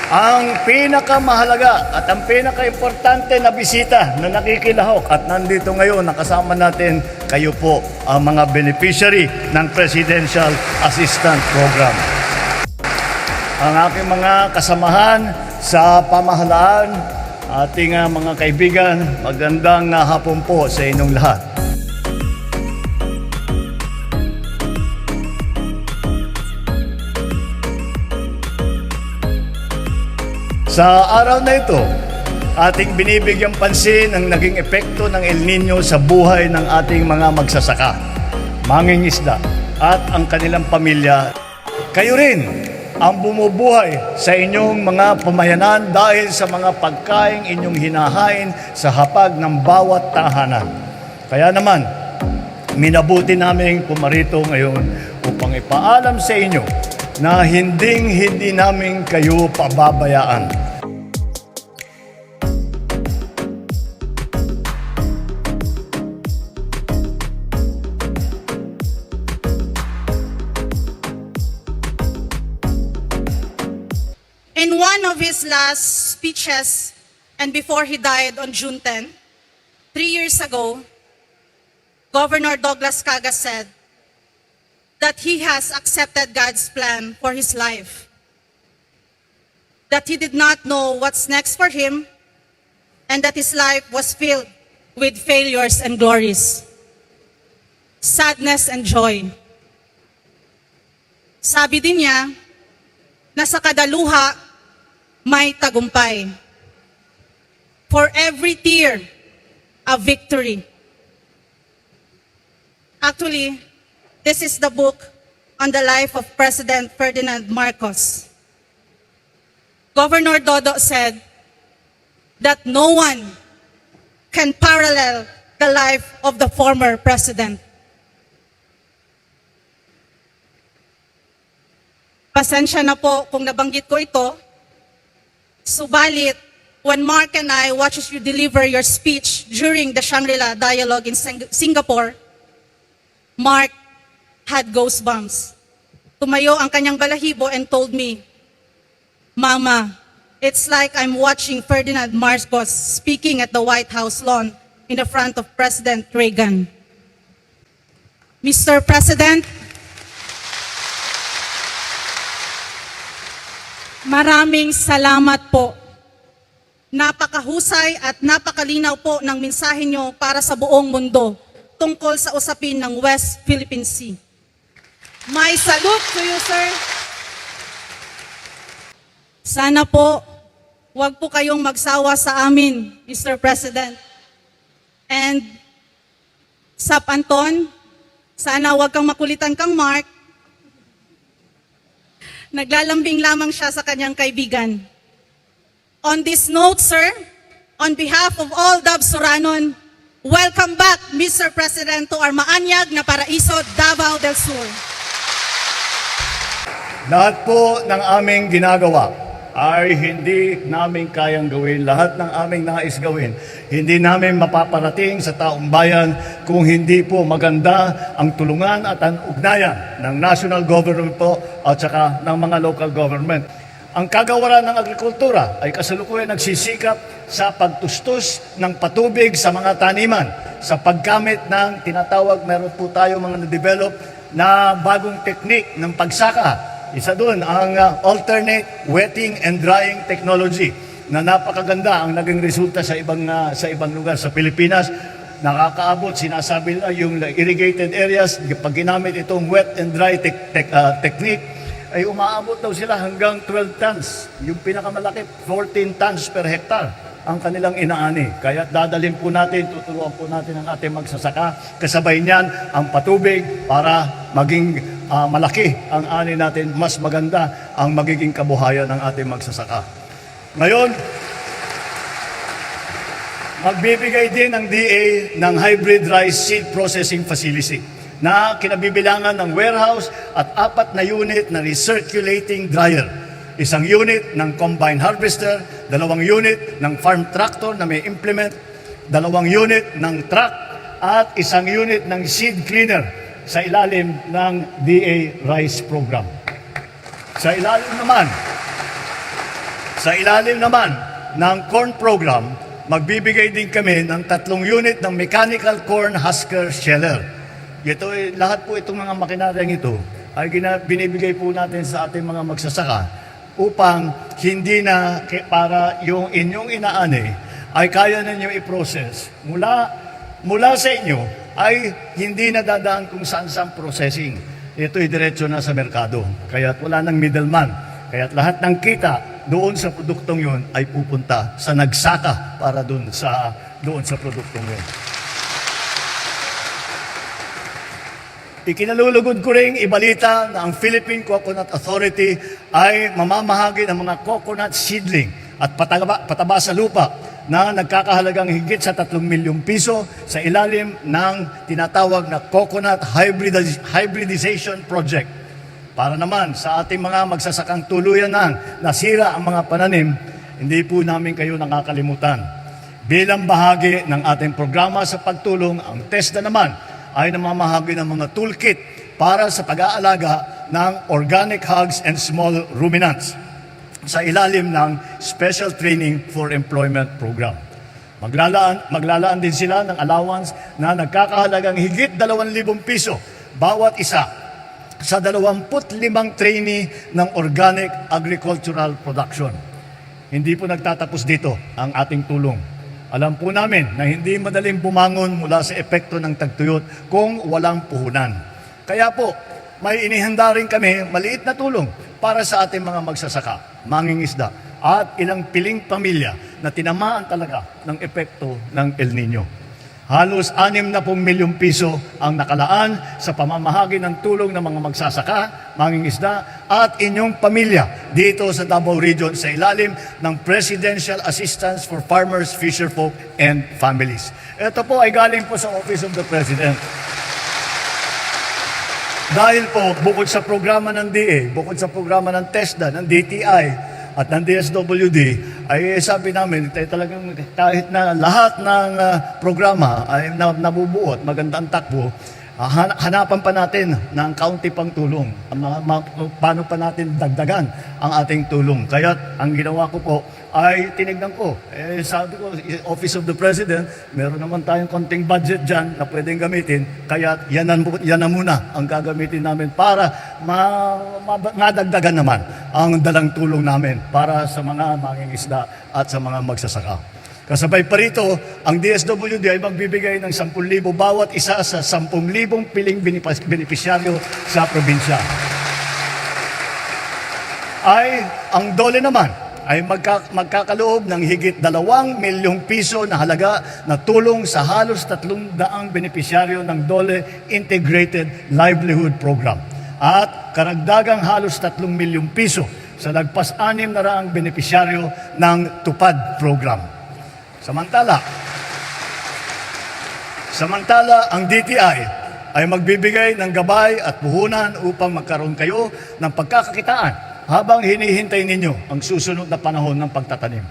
Ang pinakamahalaga at ang pinakaimportante na bisita na nakikilahok at nandito ngayon nakasama natin, kayo po ang mga beneficiary ng Presidential Assistance Program. Ang aking mga kasamahan sa pamahalaan, ating mga kaibigan, magandang hapon po sa inyong lahat. Sa araw na ito, ating binibigyang pansin ang naging epekto ng El Nino sa buhay ng ating mga magsasaka, mangingisda at ang kanilang pamilya. Kayo rin ang bumubuhay sa inyong mga pamayanan dahil sa mga pagkaing inyong hinahain sa hapag ng bawat tahanan. Kaya naman, minabuti naming pumarito ngayon upang ipaalam sa inyo na hindi namin kayo pababayaan. In one of his last speeches, and before he died on June 10, 3 years ago, Governor Douglas Caga said that he has accepted God's plan for his life, that he did not know what's next for him, and that his life was filled with failures and glories, sadness and joy. Sabi din niya na sa kadaluha may tagumpay. For every tear, a victory. Actually, this is the book on the life of President Ferdinand Marcos. Governor Dodo said that no one can parallel the life of the former president. Pasensya na po kung nabanggit ko ito. Subalit, when Mark and I watched you deliver your speech during the Shangri-La Dialogue in Singapore, Mark had goosebumps. Tumayo ang kanyang balahibo and told me, "Mama, it's like I'm watching Ferdinand Marcos speaking at the White House lawn in the front of President Reagan." Mr. President, maraming salamat po. Napakahusay at napakalinaw po ng mensahe nyo para sa buong mundo tungkol sa usapin ng West Philippine Sea. My salute to you, sir. Sana po, wag po kayong magsawa sa amin, Mr. President. And Sap Anton, sana wag kang makulitan kang Mark. Naglalambing lamang siya sa kanyang kaibigan. On this note, sir, on behalf of all Dabsuranon, welcome back, Mr. President, to our maanyag na paraiso, Davao del Sur. Lahat po ng aming ginagawa ay hindi namin kayang gawin. Lahat ng aming nais gawin, hindi namin mapaparating sa taong bayan kung hindi po maganda ang tulungan at ang ugnayan ng national government po at saka ng mga local government. Ang kagawaran ng agrikultura ay kasalukuyan nagsisikap sa pagtustos ng patubig sa mga taniman, sa paggamit ng tinatawag, meron po tayo mga na-develop na bagong teknik ng pagsaka. Isa doon ang alternate wetting and drying technology na napakaganda ang naging resulta sa ibang lugar sa Pilipinas. Nakakaabot, sinasabi nila, yung irrigated areas, pag ginamit itong wet and dry technique, ay umaabot daw sila hanggang 12 tons. Yung pinakamalaki, 14 tons per hectare ang kanilang inaani. Kaya dadalhin po natin, tuturuan po natin ang ating magsasaka. Kasabay niyan ang patubig para maging malaki ang ani natin, mas maganda ang magiging kabuhayan ng ating magsasaka. Ngayon, magbibigay din ang DA ng hybrid rice seed processing facility na kinabibilangan ng warehouse at 4 na unit na recirculating dryer. 1 unit ng combine harvester, 2 unit ng farm tractor na may implement, 2 unit ng truck, at 1 unit ng seed cleaner sa ilalim ng DA Rice Program. Sa ilalim naman Sa ilalim naman ng corn program, magbibigay din kami ng 3 unit ng mechanical corn husker sheller. Ito, lahat po itong mga makinaryang ito ay binibigay po natin sa ating mga magsasaka upang hindi na para yung inyong inaani ay kaya ninyo i-process mula sa inyo ay hindi na dadaan kung saan processing. Ito'y diretso na sa merkado. Kaya wala ng middleman. Kaya lahat ng kita doon sa produktong yun ay pupunta sa nagsaka para doon sa produktong yun. Ikinalulugod ko rin ibalita na ang Philippine Coconut Authority ay mamamahagi ng mga coconut seedling at pataba sa lupa na nagkakahalagang higit sa 3 milyong piso sa ilalim ng tinatawag na Coconut Hybridization Project. Para naman sa ating mga magsasakang tuluyan na nasira ang mga pananim, hindi po namin kayo nakakalimutan. Bilang bahagi ng ating programa sa pagtulong, ang TESDA naman ay namamahagi ng mga toolkit para sa pag-aalaga ng organic hogs and small ruminants sa ilalim ng Special Training for Employment Program. Maglalaan din sila ng allowance na nagkakahalagang higit 2,000 piso bawat isa sa 25 trainee ng organic agricultural production. Hindi po nagtatapos dito ang ating tulong. Alam po namin na hindi madaling bumangon mula sa epekto ng tagtuyot kung walang puhunan. Kaya po, may inihanda rin kami maliit na tulong para sa ating mga magsasaka, mangingisda, at ilang piling pamilya na tinamaan talaga ng epekto ng El Nino. Halos 60 milyong piso ang nakalaan sa pamamahagi ng tulong ng mga magsasaka, mangingisda, at inyong pamilya dito sa Davao Region sa ilalim ng Presidential Assistance for Farmers, Fisherfolk, and Families. Ito po ay galing po sa Office of the President. Dahil po, bukod sa programa ng DA, bukod sa programa ng TESDA, ng DTI, at ng DSWD, ay sabi namin, talagang kahit na lahat ng programa ay nabubuo at maganda ang takbo, hanapan pa natin ng kaunti pang tulong. Paano pa natin dagdagan ang ating tulong. Kaya ang ginawa ko po ay tinignan ko. Sabi ko, Office of the President, meron naman tayong konting budget dyan na pwedeng gamitin. Kaya yan na muna ang gagamitin namin para madagdagan naman ang dalang tulong namin para sa mga mangingisda at sa mga magsasaka. Kasabay pa rito, ang DSWD ay magbibigay ng 10,000 bawat isa sa 10,000 piling benepisyaryo sa probinsya. Ang DOLE naman ay magkakaloob ng higit 2 milyong piso na halaga na tulong sa halos 300 benepisyaryo ng DOLE Integrated Livelihood Program at karagdagang halos 3 milyong piso sa lagpas 600 benepisyaryo ng TUPAD Program. Samantala, ang DTI ay magbibigay ng gabay at puhunan upang magkaroon kayo ng pagkakakitaan habang hinihintay ninyo ang susunod na panahon ng pagtatanim.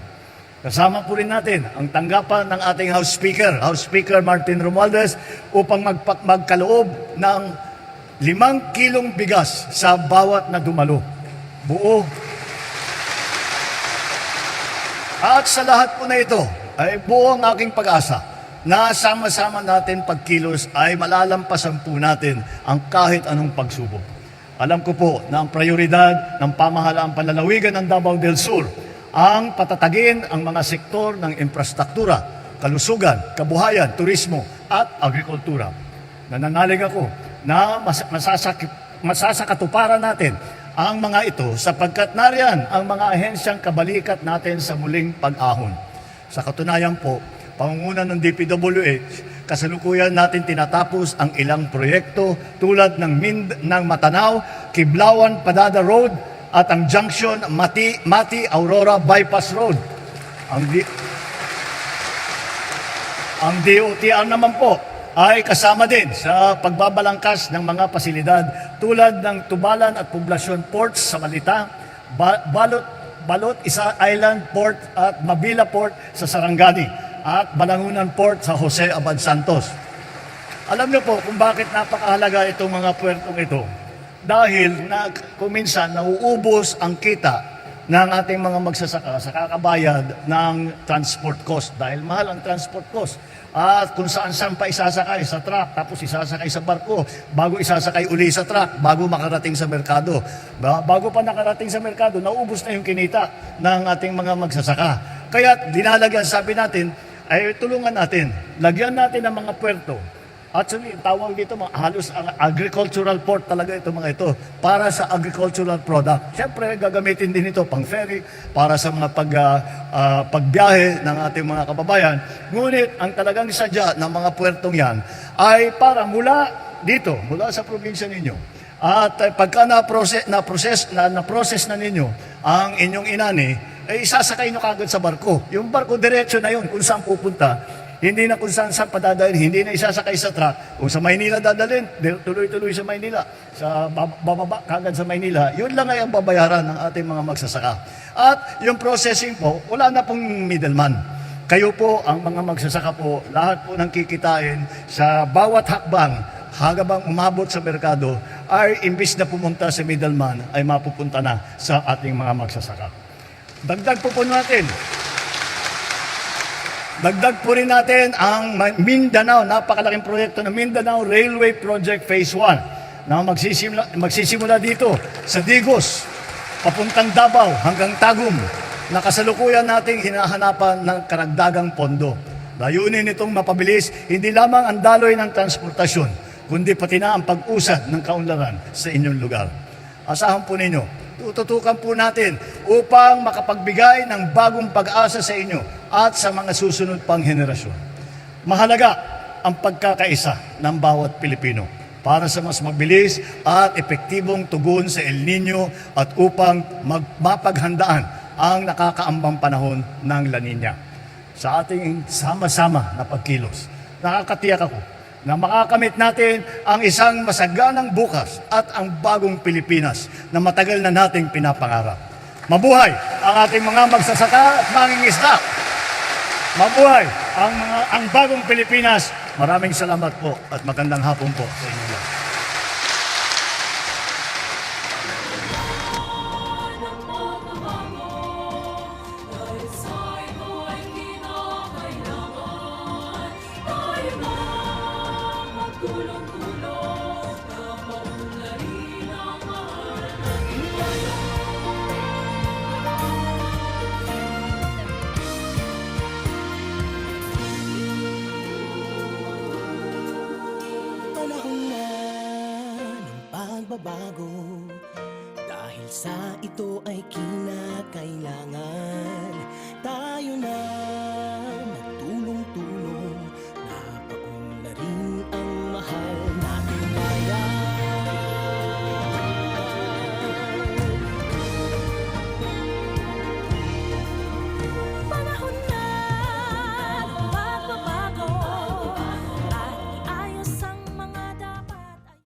Kasama po rin natin ang tanggapan ng ating House Speaker Martin Romualdez upang magkaloob ng 5 kilong bigas sa bawat na dumalo. Buo. At sa lahat po na ito, ay buo ang aking pag-asa na sama-sama natin pagkilos ay malalampasan po natin ang kahit anong pagsubok. Alam ko po na ang prioridad ng pamahalaang panlalawigan ng Davao del Sur ang patatagin ang mga sektor ng infrastruktura, kalusugan, kabuhayan, turismo at agrikultura. Nananalig ako na masasakatuparan natin ang mga ito sapagkat nariyan ang mga ahensyang kabalikat natin sa muling pag-ahon. Sa katunayan po, pangunguna ng DPWH, kasalukuyan natin tinatapos ang ilang proyekto tulad ng Matanao, Kiblawan, Padada Road at ang junction Mati-Aurora Bypass Road. Ang DOTR naman po ay kasama din sa pagbabalangkas ng mga pasilidad tulad ng Tubalan at Poblasyon Ports sa Malita, Balot Island Port at Mabila Port sa Sarangani at Balangunan Port sa Jose Abad Santos. Alam niyo po kung bakit napakahalaga itong mga puertong ito. Dahil kung minsan nauubos ang kita ng ating mga magsasaka sa kakabayad ng transport cost dahil mahal ang transport cost. At kung saan pa isasakay sa truck, tapos isasakay sa barko, bago isasakay uli sa truck, bago makarating sa merkado. Bago pa nakarating sa merkado, naubos na yung kinita ng ating mga magsasaka. Kaya dinalagyan, sabi natin, ay tulungan natin, lagyan natin ng mga puerto. Actually, tawag dito, halos ang agricultural port talaga ito mga ito para sa agricultural product. Siyempre, gagamitin din ito pang ferry para sa mga pagbiyahe ng ating mga kababayan. Ngunit, ang talagang sadya ng mga puertong yan ay para mula dito, mula sa probinsya ninyo. At pagka na-process na ninyo ang inyong inani, ay isasakay nyo kagad sa barko. Yung barko, diretso na yun kung saan pupunta. Hindi na kung saan padadalhin, hindi na isasakay sa truck. Kung sa Maynila dadalhin, tuloy-tuloy sa Maynila. Sa bababa kagad sa Maynila, yun lang ay ang babayaran ng ating mga magsasaka. At yung processing po, wala na pong middleman. Kayo po, ang mga magsasaka po, lahat po ng kikitain sa bawat hakbang, hanggang umabot sa merkado, ay imbis na pumunta sa middleman, ay mapupunta na sa ating mga magsasaka. Dagdag po natin, dagdag po rin natin ang Mindanao, napakalaking proyekto ng Mindanao Railway Project Phase 1 na magsisimula dito sa Digos, papuntang Davao hanggang Tagum, na kasalukuyan nating hinahanapan ng karagdagang pondo. Layunin nitong mapabilis hindi lamang ang daloy ng transportasyon, kundi pati na ang pag-usad ng kaunlaran sa inyong lugar. Asahan po ninyo, tututukan po natin upang makapagbigay ng bagong pag-asa sa inyo at sa mga susunod pang henerasyon. Mahalaga ang pagkakaisa ng bawat Pilipino para sa mas mabilis at epektibong tugon sa El Nino at upang mapaghandaan ang nakakaambang panahon ng La Nina. Sa ating sama-sama na pagkilos, nakakatiyak ako na makakamit natin ang isang masaganang bukas at ang bagong Pilipinas na matagal na nating pinapangarap. Mabuhay ang ating mga magsasaka at mangingisda. Mabuhay ang bagong Pilipinas. Maraming salamat po at magandang hapon po sa inyo lahat. Panahon na ng pagbabago, dahil sa ito ay kinakailangan